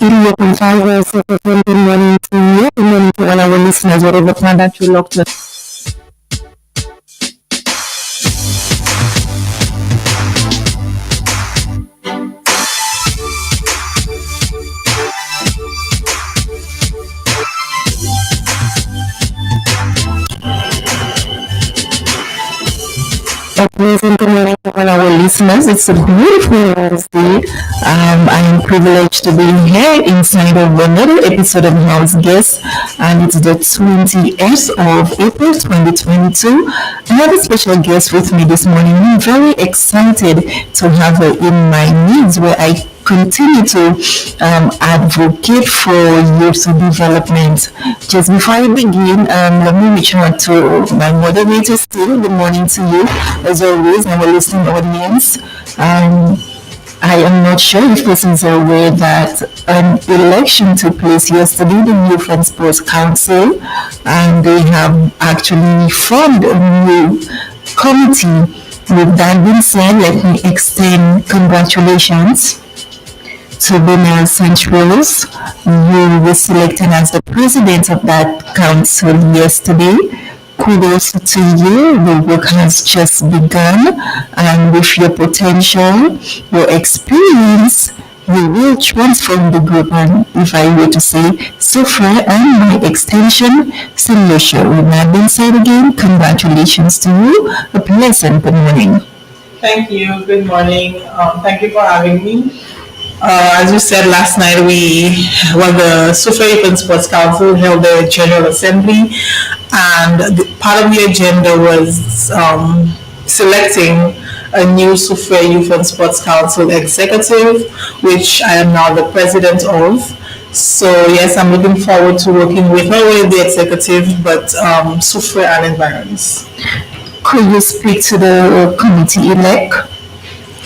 88.5 Good morning to you. Good morning to all our listeners, whatever time that you locked us. Pleasant good morning to all our listeners. It's a beautiful Wednesday. I am privileged to be here inside of another episode of House Guest, and it's the 20th of April 2022. I have a special guest with me this morning. I'm very excited to have her in my midst, where I continue to advocate for youth development. Just before I begin, let me reach out to my moderator still. Good morning to you, as always, our listening audience. I am not sure if persons are aware that an election took place yesterday, the Youth and Sports Council, and they have actually formed a new committee. With that being said, let me extend congratulations to Benel Centrals, who was selected as the president of that council yesterday. Kudos to you. The work has just begun, and with your potential, your experience, you will transform the group. And if I were to say so far, and by extension, Solution. With that being said again, congratulations to you. A pleasant good morning. Thank you. Good morning. Thank you for having me. As you said last night, the Suffolk Youth and Sports Council held their General Assembly, and part of the agenda was selecting a new Suffolk Youth and Sports Council executive, which I am now the president of. So yes, I'm looking forward to working with not only the executive, but Suffolk and environs. Could you speak to the committee elect?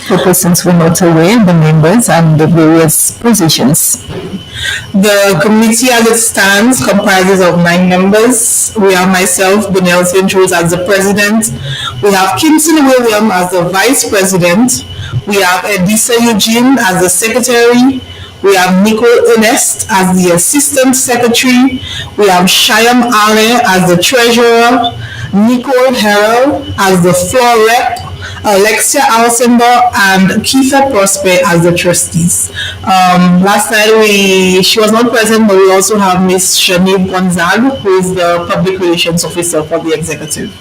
For persons who are not aware, the members and the various positions. The committee as it stands comprises of 9 members. We have myself, Benel Centrals, as the president. We have Kimson William as the vice president. We have Edisa Eugene as the secretary. We have Nicole Ernest as the assistant secretary. We have Shyam Ale as the treasurer. Nicole Harrell as the floor rep. Alexia Alcindor and Keitha Prosper as the trustees. Last night she was not present, but we also have Miss Shanique Gonzaga, who is the public relations officer for the executive.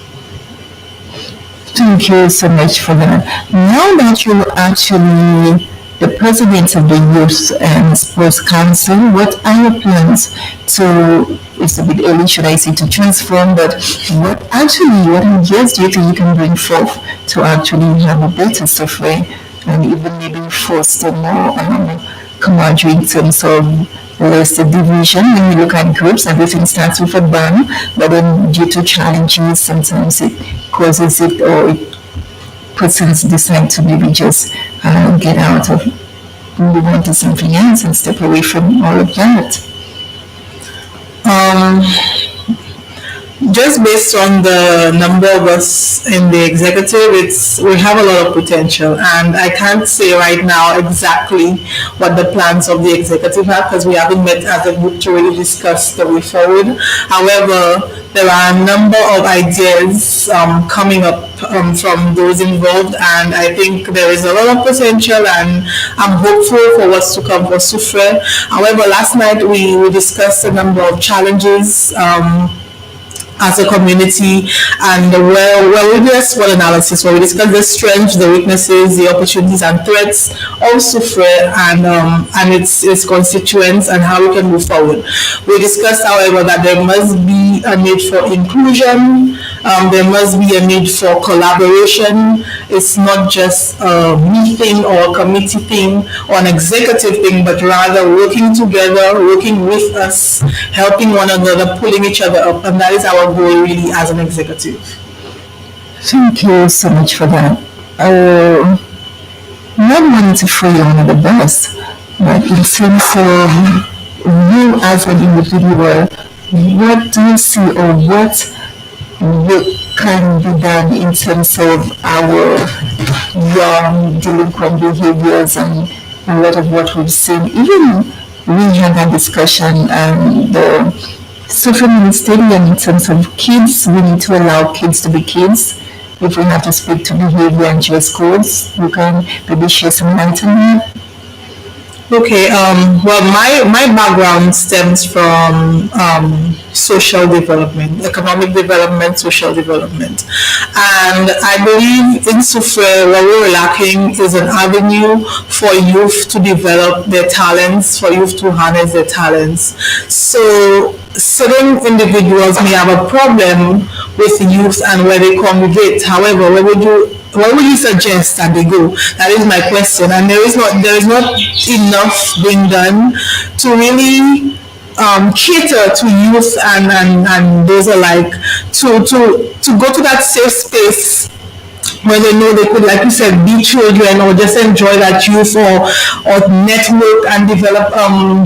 Thank you so much for that. Now that you're actually the president of the Youth and Sports Council, what are your plans to, it's a bit early, should I say, to transform, but what ideas do you think you can bring forth to actually have a better software and even maybe foster more camaraderie in terms of less division? When you look at groups, everything starts with a bang, but then due to challenges, sometimes it causes it, or it persons decide to maybe just get out of move on to something else and step away from all of that. Just based on the number of us in the executive, we have a lot of potential, and I can't say right now exactly what the plans of the executive are, because we haven't met as a group to really discuss the way forward. However, there are a number of ideas coming up from those involved, and I think there is a lot of potential, and I'm hopeful for what's to come for Sufre. However, last night we discussed a number of challenges as a community, and we did a SWOT analysis where we discussed the strengths, the weaknesses, the opportunities and threats of Sufre and its constituents, and how we can move forward. We discussed, however, that there must be a need for inclusion, there must be a need for collaboration. It's not just a me thing or a committee thing or an executive thing, but rather working together, working with us, helping one another, pulling each other up, and that is our goal really as an executive. Thank you so much for that. Not wanting to throw you under the bus, but in terms of you as an individual, what do you see, or what can be done in terms of our young delinquent behaviors and a lot of what we've seen, even we had that discussion. The social stadium in terms of kids, we need to allow kids to be kids. If we have to speak to behavior and dress codes, you can maybe share some light on that. Okay, well, my background stems from social development, economic development, social development. And I believe in Soufriere, what we're lacking is an avenue for youth to develop their talents, for youth to harness their talents. So certain individuals may have a problem with youth and where they congregate. However, where would you suggest that they go? That is my question. And there is not enough being done to really cater to youth and those alike to go to that safe space where they know they could, like you said, be children or just enjoy that youth or network and develop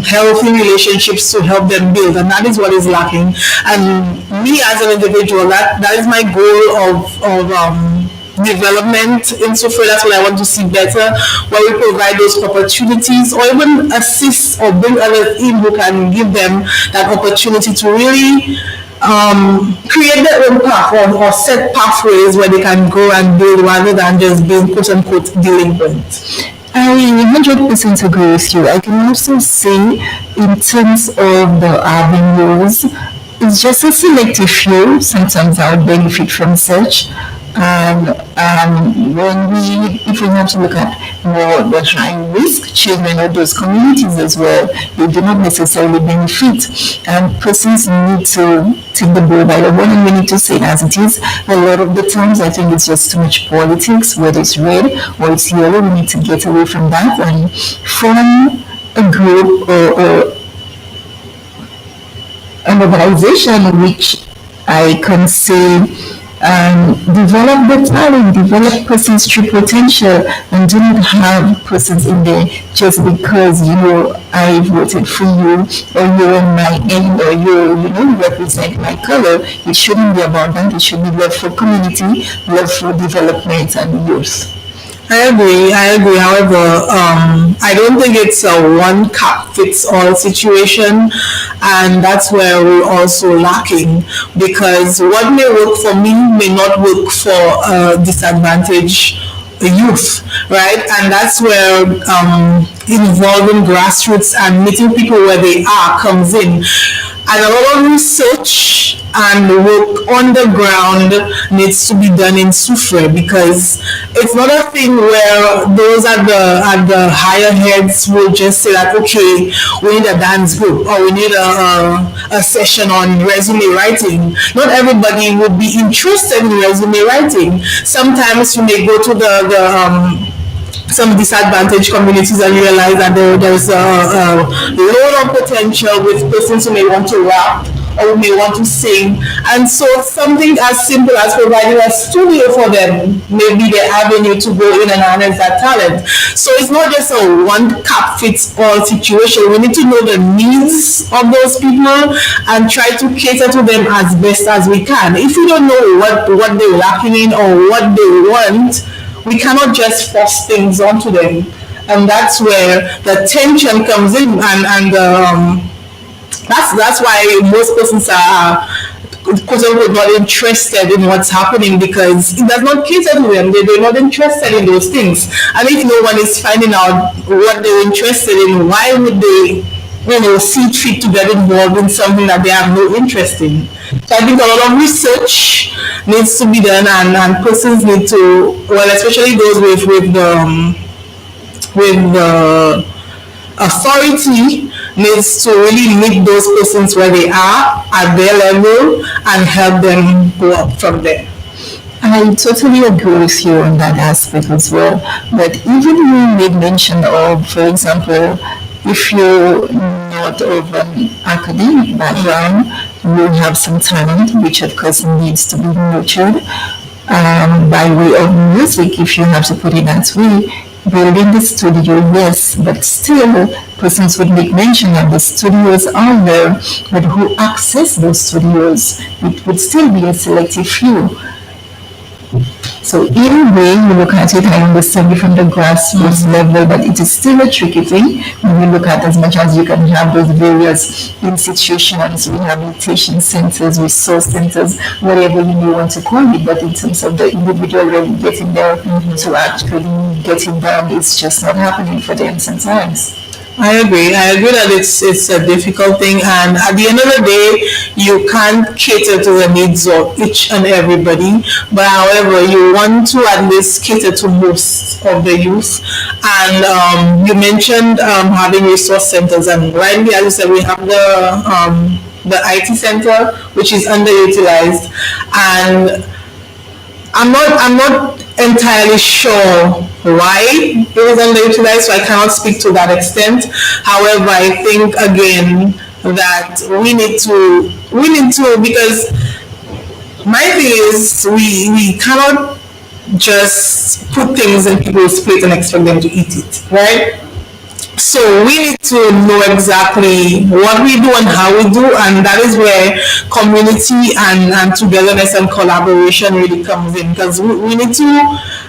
healthy relationships to help them build. And that is what is lacking. And me as an individual, that is my goal of development in Soufriere. That's what I want to see better, where we provide those opportunities or even assist or bring others in who can give them that opportunity to really create their own path or set pathways where they can go and build rather than just being quote unquote delinquent. I 100% agree with you. I can also say, in terms of the avenues, it's just a selective few. Sometimes I would benefit from such. And if we have to look at more the high risk children or those communities as well, they do not necessarily benefit. And persons need to take the bull by the horn, and we need to say it as it is. A lot of the times, I think it's just too much politics, whether it's red or it's yellow. We need to get away from that and form a group or an organization which I can say develop the talent, develop persons' true potential, and do not have persons in there just because I voted for you or you're on my end or you represent my color. It shouldn't be about that. It should be love for community, love for development and youth. I agree. However, I don't think it's a one cap fits all situation, and that's where we're also lacking because what may work for me may not work for a disadvantaged youth, right? And that's where involving grassroots and meeting people where they are comes in. And a lot of research and work on the ground needs to be done in Soufriere because it's not a thing where those at the higher heads will just say that okay, we need a dance group or we need a session on resume writing. Not everybody would be interested in resume writing. Sometimes you may go to the some disadvantaged communities and realize that there's a load of potential with persons who may want to rap or who may want to sing. And so something as simple as providing a studio for them may be the avenue to go in and harness that talent. So it's not just a one cap fits all situation. We need to know the needs of those people and try to cater to them as best as we can. If we don't know what they're lacking in or what they want, we cannot just force things onto them, and that's where the tension comes in, and that's why most persons are quote unquote not interested in what's happening because it does not cater to them. They're not interested in those things, and if no one is finding out what they're interested in, why would they see fit to get involved in something that they have no interest in? So I think a lot of research needs to be done, and persons need to, well, especially those with the authority needs to really meet those persons where they are at their level and help them go up from there. I totally agree with you on that aspect as well. But even you made mention of, for example, if you're not of an academic background, you have some talent, which of course needs to be nurtured by way of music, if you have to put it that way. Building the studio, yes, but still, persons would make mention that the studios are there, but who access those studios? It would still be a selective few. So either way you look at it, I understand it from the grassroots level, but it is still a tricky thing when you look at as much as you can have those various institutions, rehabilitation centers, resource centers, whatever you may want to call it, but in terms of the individual really getting there to actually getting done, it's just not happening for them sometimes. I agree. I agree that it's a difficult thing, and at the end of the day, you can't cater to the needs of each and everybody. But however, you want to at least cater to most of the youth. And you mentioned having resource centers, and rightly, as you said, we have the IT center, which is underutilized, and I'm not entirely sure why it was underutilized, so I cannot speak to that extent. However, I think again that we need to because my thing is we cannot just put things in people's plate and expect them to eat it, right? So we need to know exactly what we do and how we do, and that is where community and togetherness and collaboration really comes in, because we need to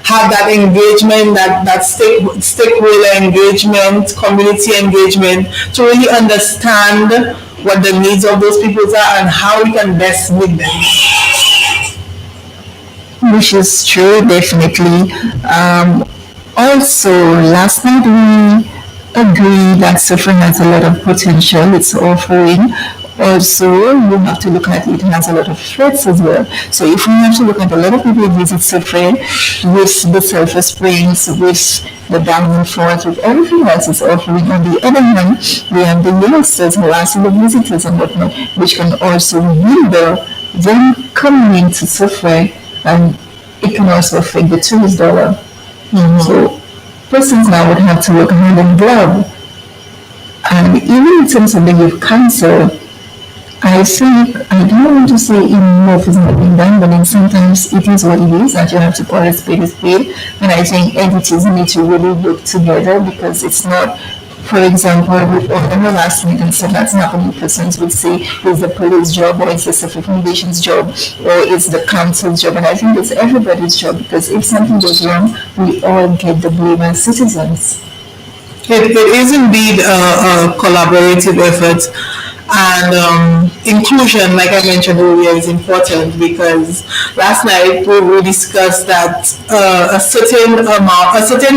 have that engagement, that stakeholder engagement, community engagement, to really understand what the needs of those people are and how we can best meet them. Which is true, definitely. Also, last night we agreed that Safran has a lot of potential. It's offering. Also, you have to look at it has a lot of threats as well. So if we have to look at a lot of people visit Safran with the Sulphur Springs, with the Diamond Falls, with everything else it's offering. On the other hand, we have the youngsters harassing the visitors and whatnot, which can also hinder them coming into Safran, and it can also affect the tourist dollar. So persons now would have to work hand in glove. And even in terms of the youth council, I think I don't want to say enough is not being done, but then sometimes it is what it is that you have to call a spade a spade. And I think entities need to really work together, because it's not, for example, with all the harassment and stuff that's happening, persons would say it's the police job, or it's the Suffolk Foundation's job, or it's the council's job. And I think it's everybody's job, because if something goes wrong, we all get the blame as citizens. It is indeed a collaborative effort, and inclusion, like I mentioned earlier, is important, because last night we discussed that a certain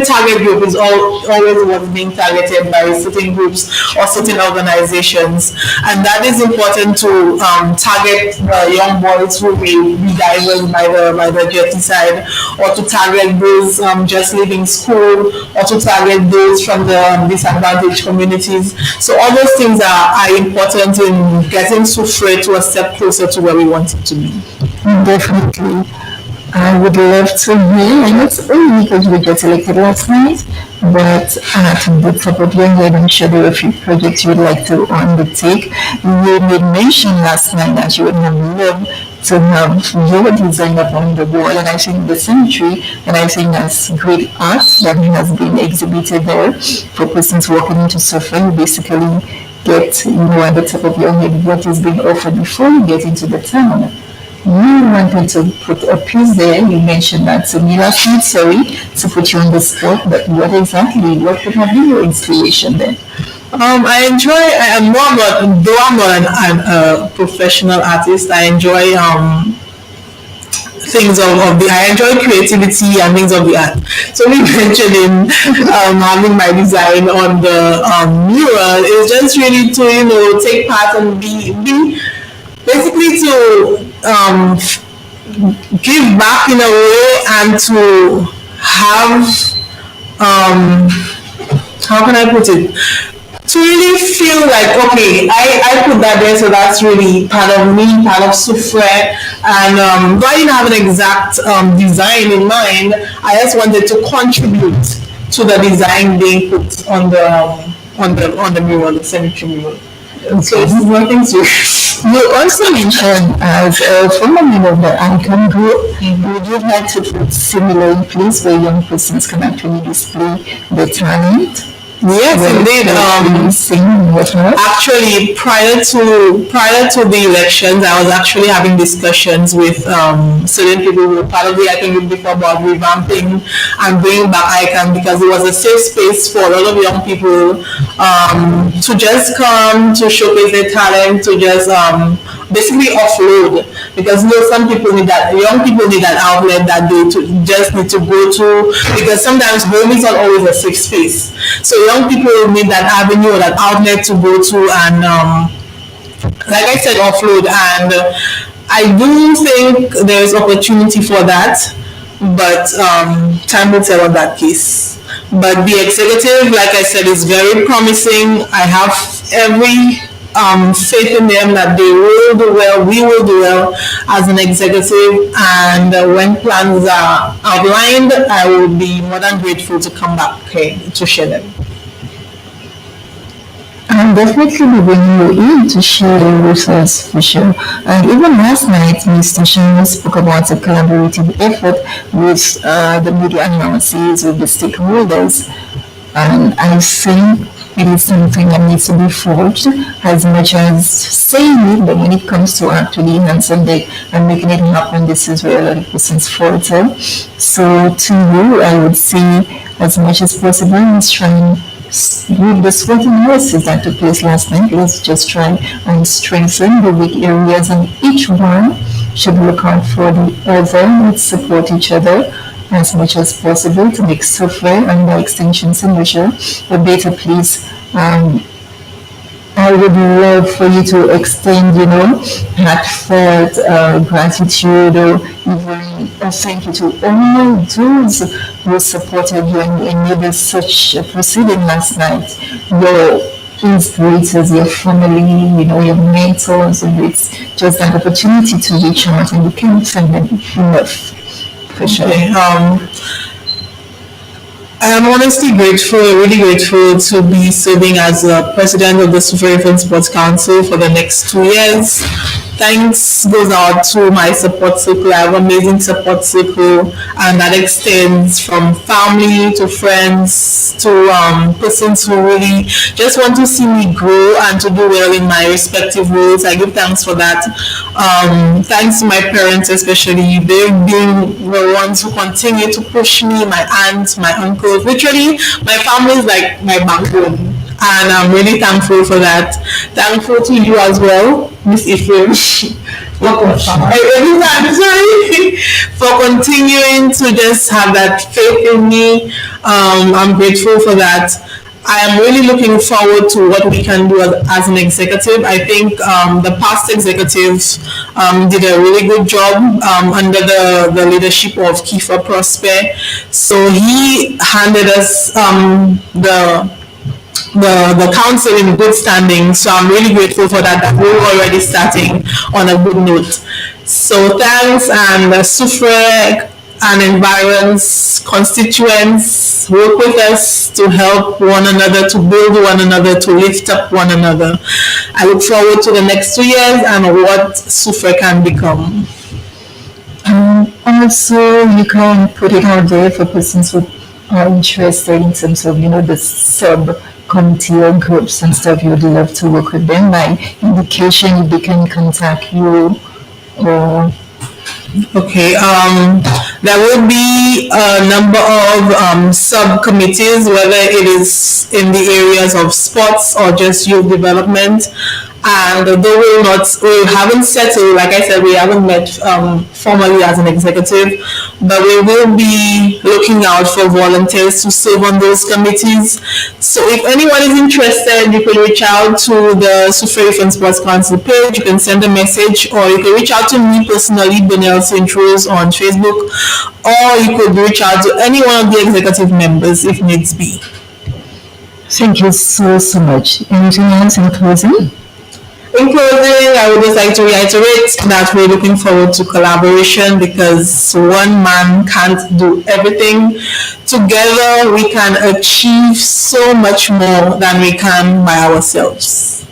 target group is always what's being targeted by certain groups or certain organizations, and that is important to target the young boys who may be diverse by the dirty side, or to target those just leaving school, or to target those from the disadvantaged communities. So all those things are important in getting Soufrière to a step closer to where we want it to be. Definitely. I would love to hear, and it's only because we got elected last night, but at the top of your head, I'm sure there are a few projects you would like to undertake. You made mention last night that you would have loved to have your design up on the wall, and I think the cemetery, and I think that's great art that has been exhibited there for persons walking into Soufrière. You basically get, at the top of your head what is being offered before you get into the town. You wanted to put a piece there. You mentioned that to me last night. Sorry to put you on the spot, but what would have been your inspiration then? I enjoy. Though I'm not a professional artist, I enjoy things of the. I enjoy creativity and things of the art. So we mentioning having my design on the mural is just really to take part and be basically to give back in a way, and to have how can I put it, to really feel like, okay, I put that there, so that's really part of me, part of Soufrière. And though I didn't have an exact design in mind, I just wanted to contribute to the design being put on the mural, the cemetery mural. So it's nothing serious. You also mentioned, as a former member of the Icon Group, would you like to put similar in place where young persons can actually display their talent? Yes, indeed. Sing whatnot. Actually, prior to the elections, I was actually having discussions with certain people who were part of the ICANN group before about revamping and bringing back ICANN because it was a safe space for a lot of young people to just come to showcase their talent, to just basically offload. Because you know, some people need that, young people need that outlet that they just need to go to because sometimes home is not always a safe space. So young people need that avenue or that outlet to go to and like I said, offload. And I do think there is opportunity for that, but time will tell on that case. But the executive, like I said, is very promising. I have every faith in them that they will do well, we will do well as an executive. And when plans are outlined, I will be more than grateful to come back here to share them. I'm definitely be bringing you in to share your results for sure. And even last night, Mr. Shannon spoke about a collaborative effort with the media analysis, with the stakeholders. And I think it is something that needs to be forged as much as saying it, but when it comes to actually enhancing it and making it happen, this is where a lot of persons falter. So to you, I would say as much as possible, let's try and with the SWOT analysis that took place last night, let's just try and strengthen the weak areas, and each one should look out for the other. Let's support each other as much as possible to make software and by extension Synertia a better place. I would love for you to extend, heartfelt gratitude or even a thank you to all those who supported you and enabled such a proceeding last night. Your inspirators, your family, your mentors, and it's just an opportunity to reach out and you can't thank them enough. For sure. Okay. I am honestly grateful, really grateful to be serving as the president of the Super Infant Sports Council for the next 2 years. Thanks goes out to my support circle. I have an amazing support circle, and that extends from family to friends to persons who really just want to see me grow and to do well in my respective roles. I give thanks for that. Thanks to my parents, especially. They've been the ones who continue to push me, my aunts, my uncles. Literally, my family is like my backbone. And I'm really thankful for that. Thankful to you as well, Miss Ephraim. For continuing to just have that faith in me. I'm grateful for that. I am really looking forward to what we can do as an executive. I think the past executives did a really good job under the leadership of Kiefer Prosper. So he handed us the council in good standing. So I'm really grateful for that we're already starting on a good note. So thanks, and Sufreg and environs, constituents, work with us to help one another, to build one another, to lift up one another. I look forward to the next 2 years and what Sufreg can become. Also, you can put it out there for persons who are interested in terms of, the sub-committee or groups and stuff. You would love to work with them. By indication, if they can contact you or... Okay, there will be a number of subcommittees, whether it is in the areas of sports or just youth development. And though we haven't settled, like I said, we haven't met formally as an executive, but we will be looking out for volunteers to serve on those committees. So if anyone is interested, you can reach out to the Super Infant Sports Council page, you can send a message, or you can reach out to me personally, Benel St-Rose, on Facebook, or you could reach out to any one of the executive members if needs be. Thank you so much. Anything else in closing? In closing, I would just like to reiterate that we're looking forward to collaboration because one man can't do everything. Together, we can achieve so much more than we can by ourselves.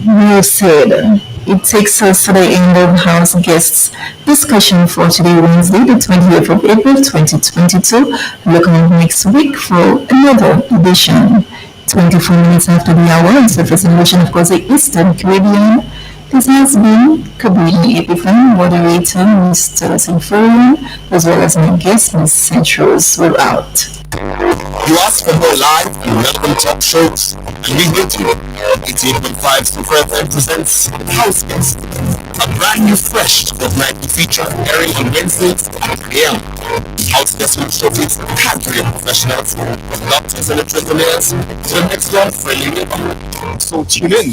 Well said. It takes us to the end of House Guests discussion for today, Wednesday, the 20th of April, 2022. Looking at next week for another edition. 24 minutes after the hour, and surface in motion, of course, the Eastern Caribbean. This has been Kabini Epiphan, moderator Mr. Sinforian, as well as my guest, Ms. Centrals. We're out. You ask for more live and relevant talk shows, and we will do. 88.5 Super FM presents House Guest, a brand new fresh fortnightly feature airing on Wednesdays at 3 a.m. House Guest will showcase career professionals, from doctors and entrepreneurs to the next door friendly neighbor. So tune in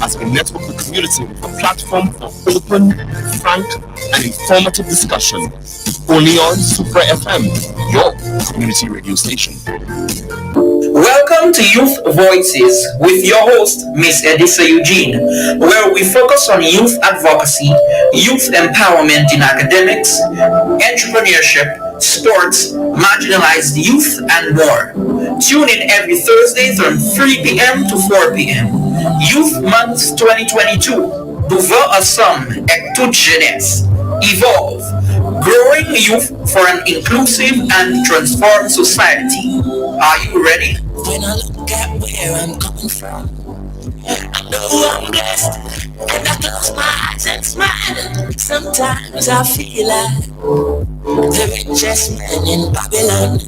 as we network the community with a platform for open, frank, and informative discussion. Only on Super FM, your community radio station. Welcome to Youth Voices with your host, Miss Edissa Eugene, where we focus on youth advocacy, youth empowerment in academics, entrepreneurship, sports, marginalized youth, and more. Tune in every Thursday from 3 p.m. to 4 p.m. Youth Month 2022. Devant ensemble et toute jeunesse. Evolve. Growing youth for an inclusive and transformed society. Are you ready? When I look at where I'm coming from, I know I'm blessed, and I close my eyes and smile. Sometimes I feel like the richest man in Babylon.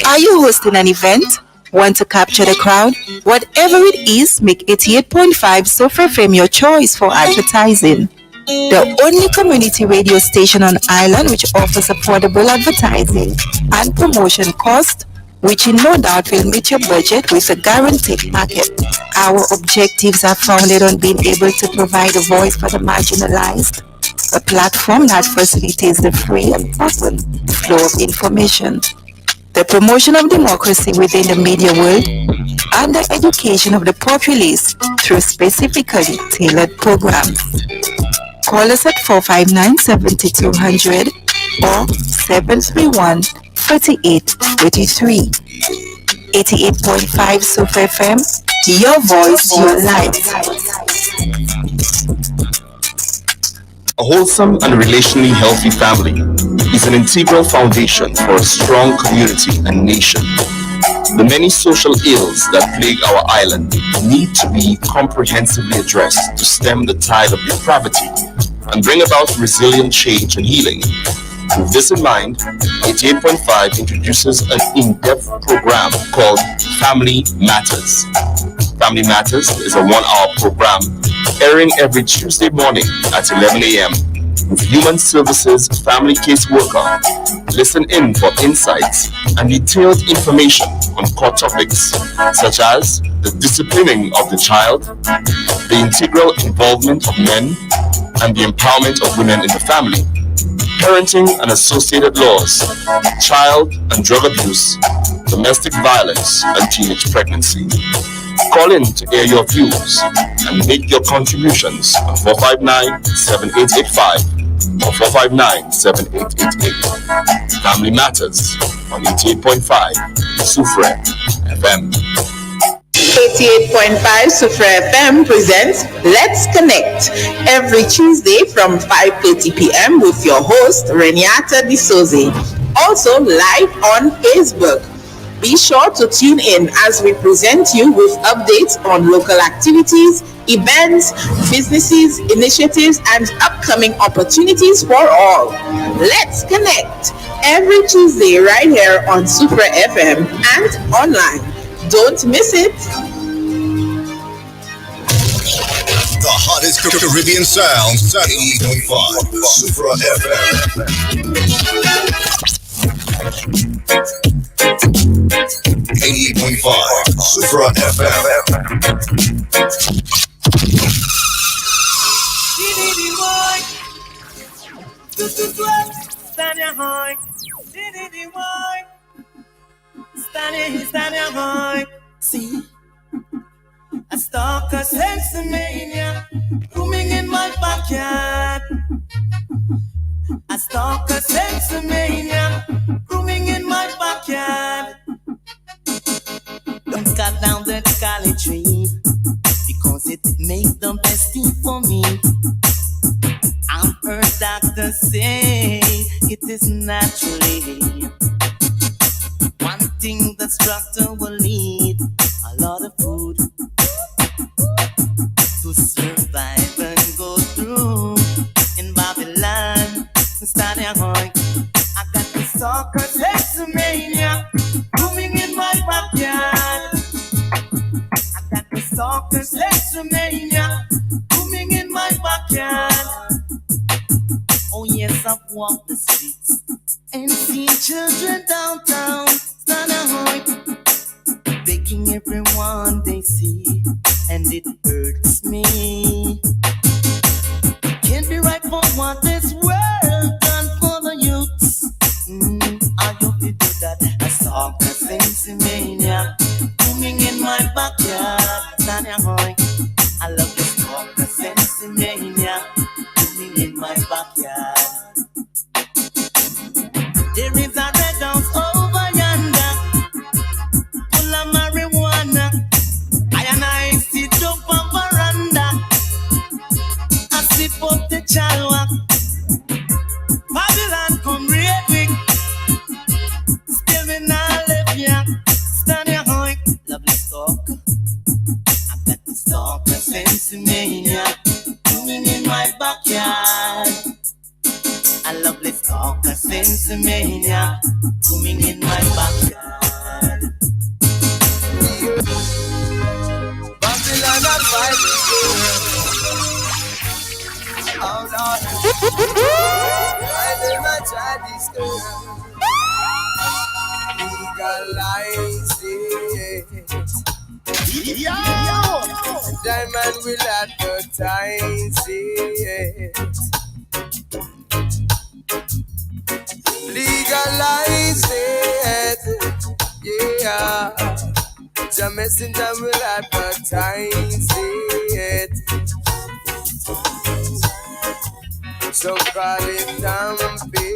Are you hosting an event? Want to capture the crowd? Whatever it is, make 88.5 Sofa FM your choice for advertising. The only community radio station on island which offers affordable advertising and promotion cost, which in no doubt will meet your budget with a guaranteed market. Our objectives are founded on being able to provide a voice for the marginalized, a platform that facilitates the free and open flow of information, the promotion of democracy within the media world, and the education of the populace through specifically tailored programs. Call us at 459-7200 or 731-3833. 88.5 Super FM, your voice, your life. A wholesome and relationally healthy family is an integral foundation for a strong community and nation. The many social ills that plague our island need to be comprehensively addressed to stem the tide of depravity and bring about resilient change and healing. With this in mind, 88.5 introduces an in-depth program called Family Matters. Family Matters is a 1-hour program airing every Tuesday morning at 11 a.m. with Human Services family caseworker. Listen in for insights and detailed information on core topics such as the disciplining of the child, the integral involvement of men, and the empowerment of women in the family, parenting and associated laws, child and drug abuse, domestic violence, and teenage pregnancy. Call in to air your views and make your contributions on 459-7885 or 459-7888. Family Matters on 88.5 Sufre FM. 88.5 Sufre FM presents Let's Connect every Tuesday from 5:30 p.m. with your host Reniata D'Souza. Also live on Facebook. Be sure to tune in as we present you with updates on local activities, events, businesses, initiatives, and upcoming opportunities for all. Let's connect every Tuesday right here on Super FM and online. Don't miss it. The hottest Caribbean sounds, 80.5 Super FM. 80.5 Super FM. See, a stalker sexomania rooming in my backyard. A stalker sexomania rooming in my backyard. Don't cut down the college tree because it made the best thing for me. doctors say it is naturally. One thing the structure will need a lot of food to survive and go through. In Babylon, standing high, I got the soccer Texomania booming in my backyard. I got the soccer Texomania booming in my backyard. Oh yes, I've walked the streets and seen children downtown standing high, begging everyone they see, and it hurts me. Can't be right for what this world done for the youths. I hope you do that. I saw the Sensimania booming in my backyard. Tanya Hoy, I love this talk, the Sensimania booming in my backyard. There is a red house over yonder, full of marijuana. I and I sit up on veranda, I sip up the chalwa. Babylon come raving, still me not left ya. Stand your high, lovely stalk. I got the stalk of Sensimania booming in my backyard. I love this talk of Sensimania booming in my backyard. Babylon and fighting girl. Oh Lord, I never tried this girl. Legalize it. Yo! Diamond will advertise it. Legalize it. Yeah. The messenger will advertise it. Some call it dumpy,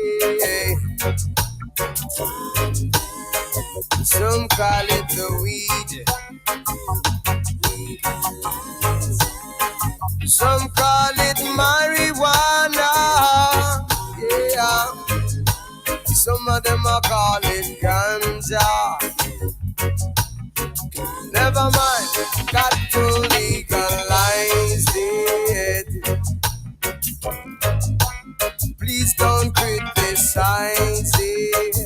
some call it the weed, some call it marijuana, yeah. Some of them are call it ganja. Never mind, got to legalize it. Please don't criticize it.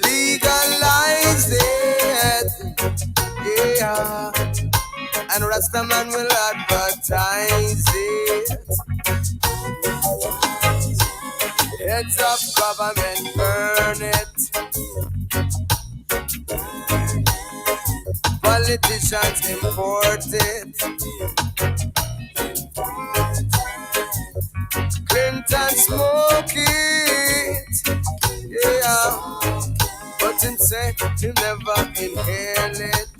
Legalize it, yeah. And Rastaman will advertise it. Heads of government, burn it. Politicians import it. Clinton smoke it, yeah. But inside you never inhale it.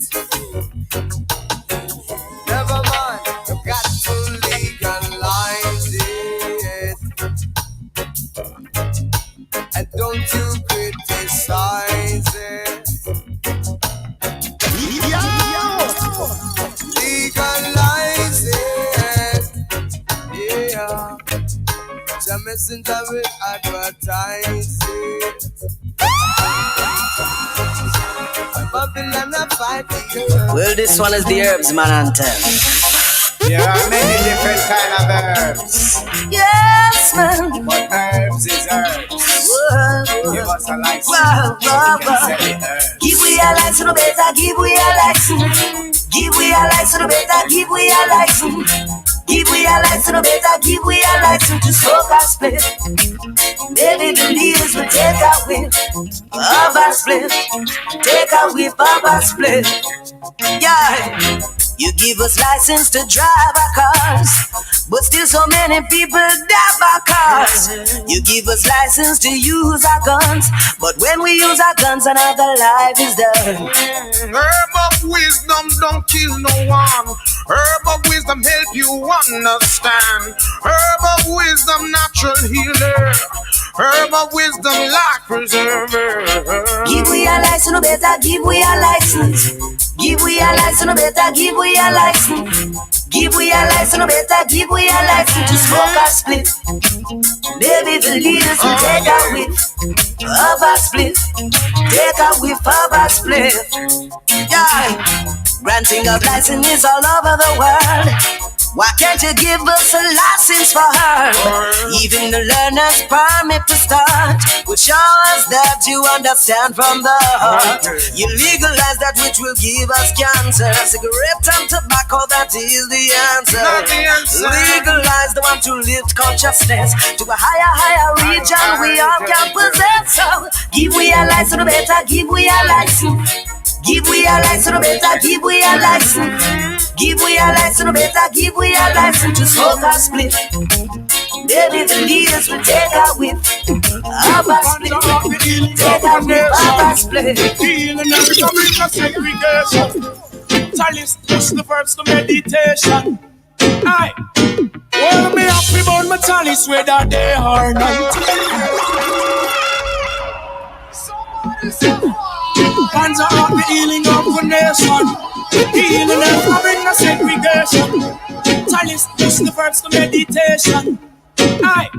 Never mind, you got to legalize it. And don't you criticize it. Legalize it, yeah. The messenger will advertise it. Babylon are fighting. Well, this one is the herbs man anthem. There are many different kind of herbs. Yes, man. But herbs is herbs. Whoa. Give us a license. Whoa, whoa, whoa. Give we a license, no better. Give we a license. Give we a license, no better. Give we a license. Give we a license, no better. Give we a license to smoke a split. Baby, the leaders will take away Baba split. Take away Baba split. Yeah. You give us license to drive our cars, but still so many people die by cars. You give us license to use our guns, but when we use our guns, another life is done. Herb of wisdom don't kill no one. Herb of wisdom help you understand. Herb of wisdom natural healer. Herb of wisdom life preserver. Give we a license, no better. Give we a license. Give we a license, no better. Give we a license. Give we a license, license, better give we a license to smoke a split. Maybe the leaders will take a whiff of a split. Take a whiff of a split. Yeah. Granting of licenses all over the world. Why can't you give us a license for her? Even the learner's permit to start will show us that you understand from the heart. You legalize that which will give us cancer. Cigarette and tobacco, that is the answer. Legalize the one to lift consciousness to a higher region we all can possess. So give we a license, better give we a license. Give we a license, better give we a license. Give we a license, better give we a license to smoke a split. Maybe the leaders will take a whiff of a split. Take a whiff of a split. Healing every community segregation. Chalice, push the verbs to meditation. Aye. Hold me up, me burn my chalice, whether day or night. Hands are up, the healing of the nation. Healing and covering the segregation. Chalice, push the verbs to meditation. Aye.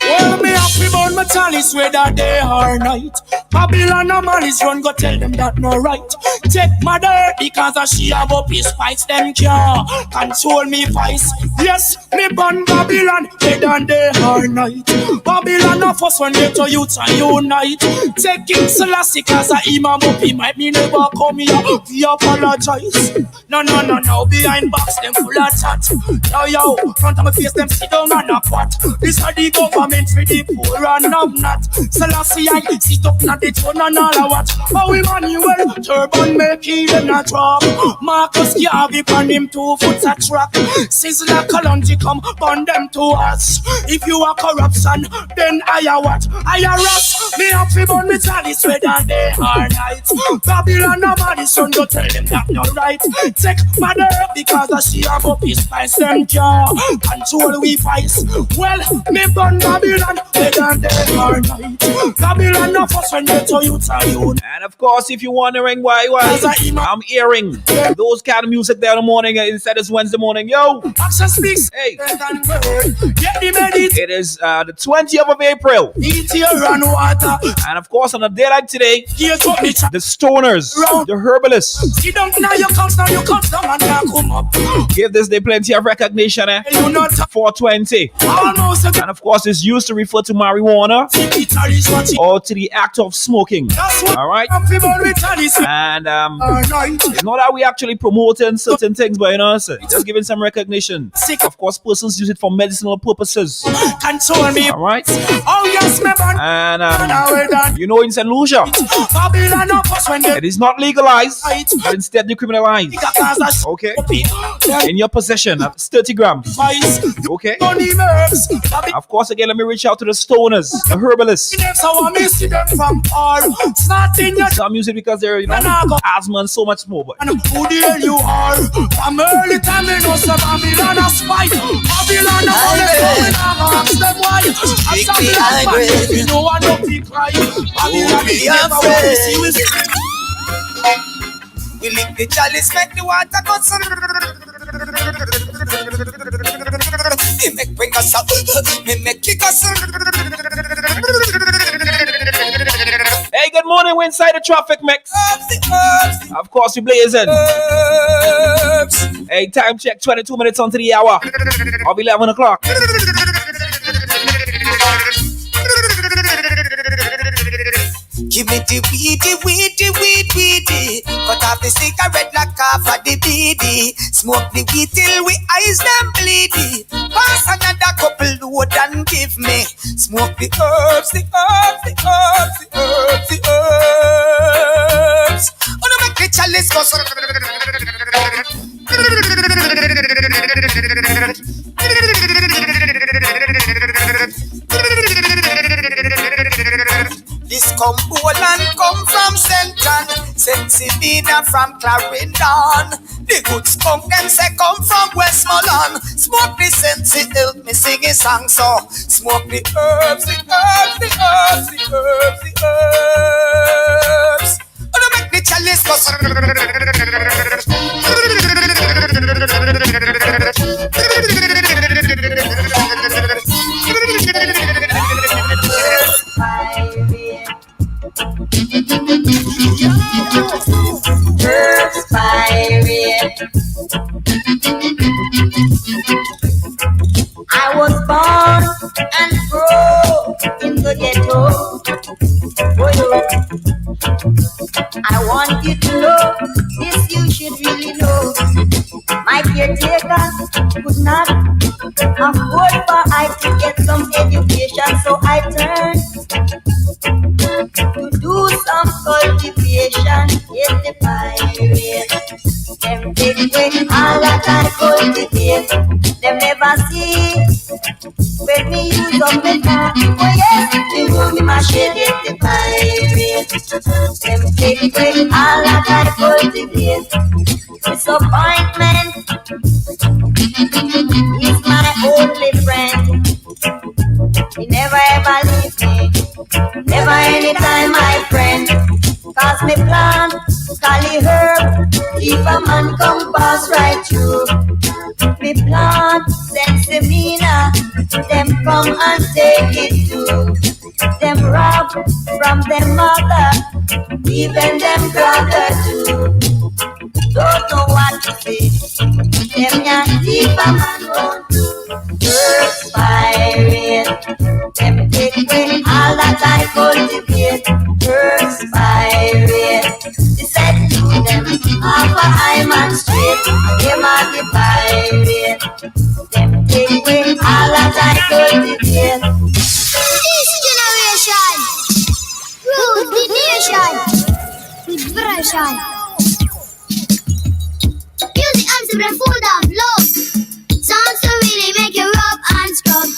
Hold me up, we burn my chalice, whether day or night. Babylon and malice run, go tell them that no right. Take my dirt because she have up his spice. Them can't control me vice. Yes, me burn Babylon, whether day or night. Babylon of us when they to youth and unite. Take King Selassie cause I imam up, he might me never come here. We apologize. No, behind box them full of chat. Yo, front of my face them sit down and a what? This are the government for the poor and have not. Selassie I sit up not the throne and all of what. How Emmanuel Turban make him a drop. Marcus Garvey on him 2 foot a track. Sizzler Kalonji come burn them to us. If you are corruption, then I are what? I are rust. Me have to burn me chalice whether day or night. Babylon and Madison don't tell them that no right. Take mother because she have up his spice. Them can't control we vice. Well, me burn Babylon whether day or night. Babylon of us when they to youth and you. And of course, if you're wondering why I'm airing those kind of music there in the morning instead of Wednesday morning, yo. Action speaks. Hey. Get the medit. It is the 20th of April. Eat your run water. And of course, on a day like today, the Stoners, the Herbalists. You don't know your comes down, and you come up. Give this day plenty of recognition, 420. Almost. And of course, it's used to refer to marijuana or to the act of smoking. Alright? And it's not that we actually promoting certain things, but you know, just giving some recognition. Of course, persons use it for medicinal purposes. Control me. Alright? Oh, yes, and you know, in St. Lucia, it is not legalized, but instead decriminalized. Okay? In your possession of 30 grams. Okay? Of course, again, let me reach out to the Stoners, the Herbalists. Some use it because they're, asthma and so much more. But who the hell you are? From early time, you know, some Babylon a spite. Babylon a ask them why. You know I don't be crying. Babylon is never what we see with. We lick the chalice, make the water go some. Me make bring us up, me make kick us up. Hey, good morning, we're inside the traffic mix. Of course, we blazing. Hey, time check, 22 minutes onto the hour of 11 o'clock. Give me the weedy. Cut off the cigarette like off of the BD. Smoke the weed till we eyes them bleedy. Pass another couple load and give me. Smoke the herbs. Oh, no, make the chalice go. This Cumberland come from Central, Sensibina from Clarendon. The good skunk them say come from Westmoreland. Smoke the sensi help me sing a song so. Smoke the herbs. Oh, no, make the chalice go. afford for I to get some education, so I turn to do some cultivation. Yes, the pirate, them take away all that I cultivate. Them never see when me use up the car. Oh yes, you know me my shade, yes, the pirate. Them take away all that I cultivate. Disappointment is my only friend. He never ever leave me, never anytime my friend. Cause me plant, cali herb, if a man come pass right through. Me plant, sensimina, them come and take it too. Them rob from them mother, even them brother too. Don't know what to say. Them can't leave a man on to perspire. Them take away all that I cultivate. Perspire. They said to them, half a high man straight. Them are the pirate. Them take away all that I cultivate. This generation rules the nation with version. Music arms are full of love. Songs to really make you rub and scrub.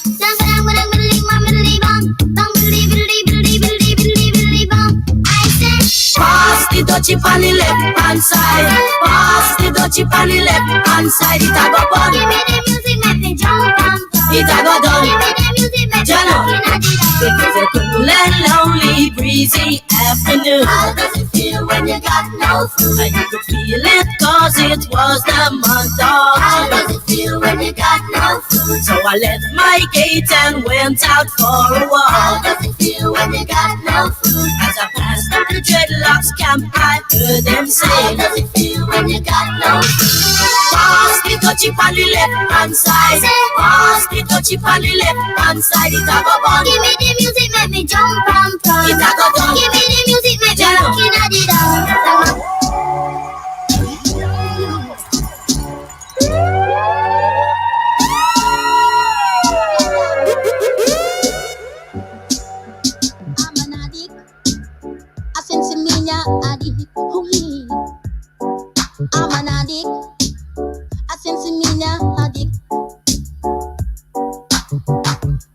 I said, pass the dutchie on the left hand side. Pass the dutchie on the left hand side. It a go bun. give me the music, make me jump and fun. It a go done. Give me the music, make me Jello. looking at it all. It is a cool and lonely, breezy afternoon. How does it feel when you got no food? I could feel it cause it was the month How of does it feel when you got no food? So I left my gate and went out for a How walk. does it feel when you got no food? As I passed the dreadlocks camp, I heard them How say, does it feel when you got no food? pass the touchy on the left hand side. Pass the touchy on the left hand side. It a go bun. Give me the music, make me jump and fun. It a go done. Give me the music, make me Jello. looking at it all. I'm an addict. I sense me a addict. Oh, yeah. I'm an addict. I sense me a addict.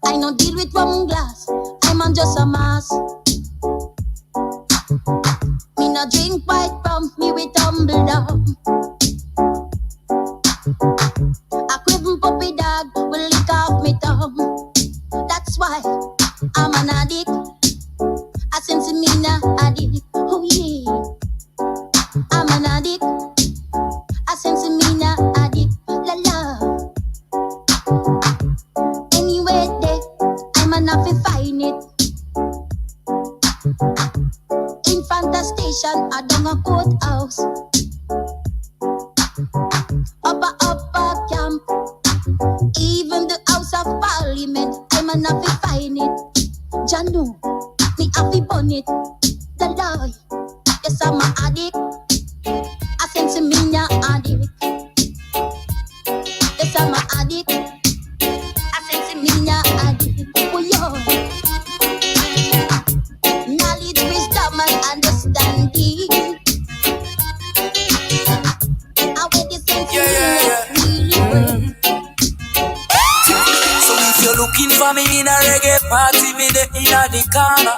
I no deal with rum glass. I'm on just a mass. Me no drink white rum. Me with tumble down. A quibbling puppy dog will lick off me tongue. That's why I'm an addict. I sense me a addict. Oh yeah. I'm an addict. I sense me a addict. La la. Anyway, day I'm an happy find it. In front of station, I done a courthouse. Upper camp, even the House of Parliament, I'm an happy find it. Janu, me happy bun it. The lie, yes I'm a addict. I sense me a addict. Yes I'm a addict. I sense me a addict. Oh yo, knowledge, wisdom and understanding. I wear the sense really well. So if you're looking for me in a reggae party, me there in the corner.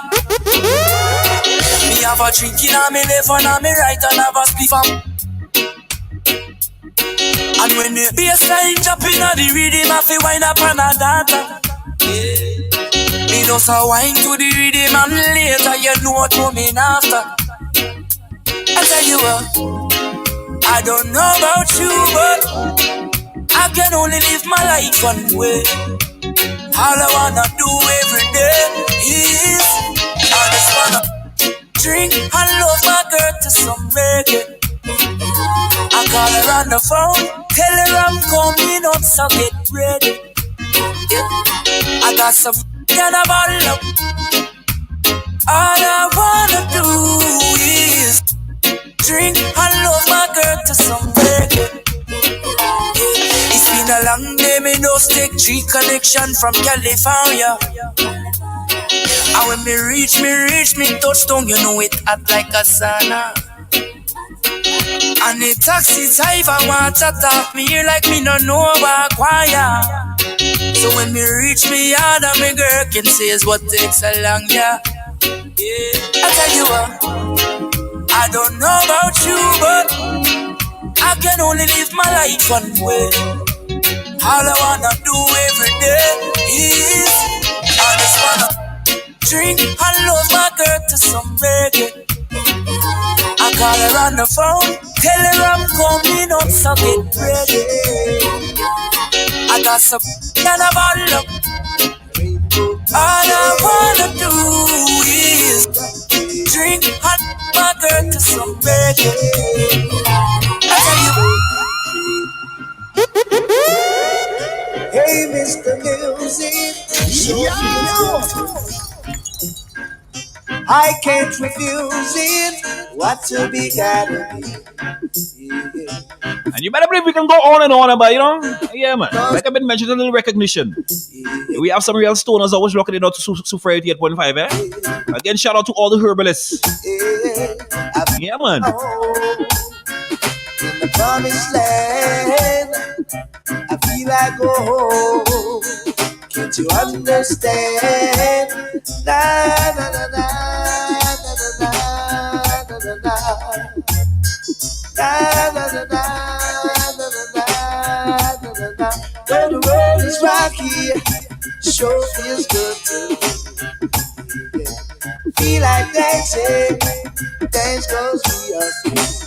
Me have a drink in me left and me right and have a spliff up. And when the bassline drop in the rhythm, I feel wind up and a dance. Me just a wine to the rhythm and later you know what coming after. I tell you what, I don't know about you, but I can only live my life one way. All I wanna do every day is I just wanna drink and love my girl to some reggae. I call her on the phone, tell her I'm coming up, so get ready. Yeah. I got some in a bottle up. All I wanna do is drink and love my girl to some reggae. It's been been a long day, me no stick G connection from California. And when me reach, me touchdown, you know it hot like a sauna. And the taxi driver want to talk me here like me no know about choir. So when me reach me yard and me girl can say is what takes so long, yeah. I tell you what, I don't know about you, but I can only live my life one way. All I wanna do every day is I just wanna drink and love my girl to some reggae. I call her on the phone, tell her I'm coming up, so get ready. I got some and a bottle up. All I wanna do is drink hot my girl to some reggae. I tell you. Hey, Mr. Music, I can't refuse it. What to be gotta be. And you better believe we can go on and on about, you know? Yeah, man. Like I've been mentioning, a little recognition. We have some real stoners always rocking it out to Super 88.5, eh? Again, shout out to all the herbalists. Yeah, man. In the promised land, I feel like go home. Can't you understand? Na na na na na na na na na. Na na na na na na na na. Though the road is rocky, sure feels good to me. Feel like dancing, dance 'cause we are free.